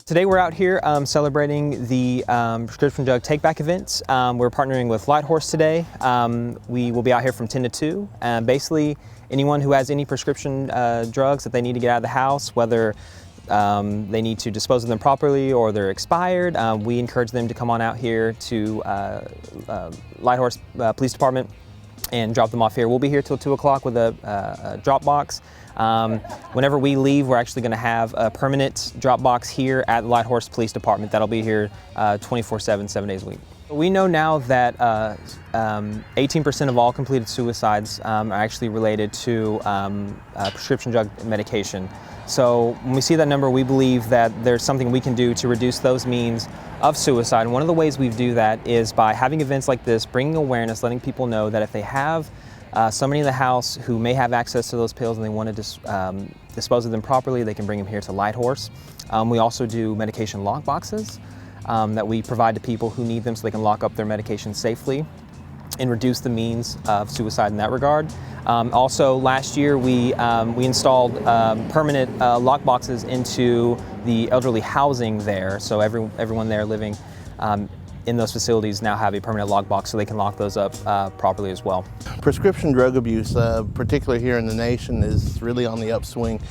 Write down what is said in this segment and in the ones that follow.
Today we're out here celebrating the prescription drug take-back events. We're partnering with Lighthorse today. We will be out here from 10 to 2. Basically, anyone who has any prescription drugs that they need to get out of the house, whether they need to dispose of them properly or they're expired, we encourage them to come on out here to Lighthorse Police Department and drop them off here. We'll be here till 2 o'clock with a drop box. Whenever we leave, we're actually going to have a permanent drop box here at the Lighthorse Police Department that'll be here 24/7, 7 days a week. We know now that 18% of all completed suicides are actually related to prescription drug medication. So when we see that number, we believe that there's something we can do to reduce those means of suicide. And one of the ways we do that is by having events like this, bringing awareness, letting people know that if they have somebody in the house who may have access to those pills and they want to dispose of them properly, they can bring them here to Lighthorse. We also do medication lock boxes that we provide to people who need them so they can lock up their medication safely and reduce the means of suicide in that regard. Also, last year we installed permanent lock boxes into the elderly housing there, so everyone there living in those facilities now have a permanent lock box so they can lock those up properly as well. Prescription drug abuse, particularly here in the nation, is really on the upswing.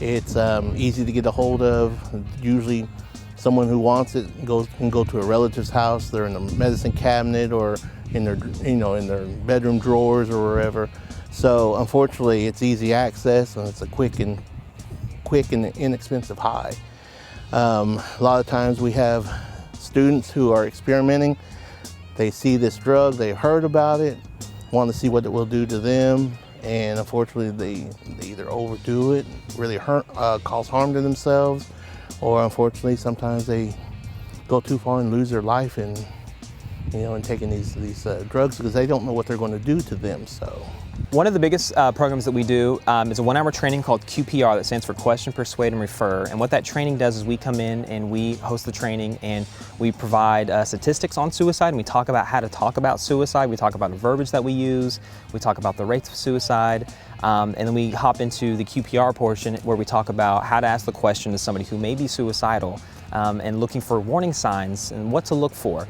It's easy to get a hold of. Usually someone who wants it can go to a relative's house. They're in a medicine cabinet or in their, in their bedroom drawers or wherever. So unfortunately, it's easy access and it's a quick and inexpensive high. A lot of times we have students who are experimenting. They see this drug, they've heard about it, want to see what it will do to them, and unfortunately they either overdo it, really cause harm to themselves, or unfortunately sometimes they go too far and lose their life in taking these drugs because they don't know what they're going to do to them. So one of the biggest programs that we do is a 1-hour training called QPR, that stands for Question, Persuade, and Refer. And what that training does is we come in and we host the training and we provide statistics on suicide, and we talk about how to talk about suicide. We talk about the verbiage that we use. We talk about the rates of suicide. And then we hop into the QPR portion where we talk about how to ask the question to somebody who may be suicidal and looking for warning signs and what to look for.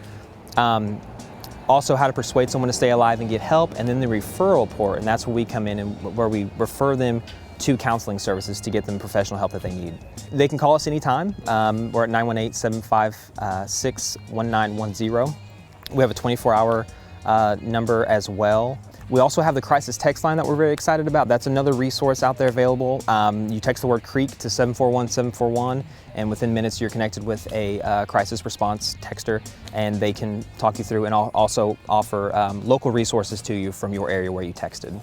Also how to persuade someone to stay alive and get help, and then the referral port, and that's where we come in and where we refer them to counseling services to get them professional help that they need. They can call us anytime. We're at 918-756-1910. We have a 24-hour number as well. We also have the crisis text line that we're very excited about. That's another resource out there available. You text the word CREEK to 741-741, and within minutes you're connected with a crisis response texter, and they can talk you through and also offer local resources to you from your area where you texted.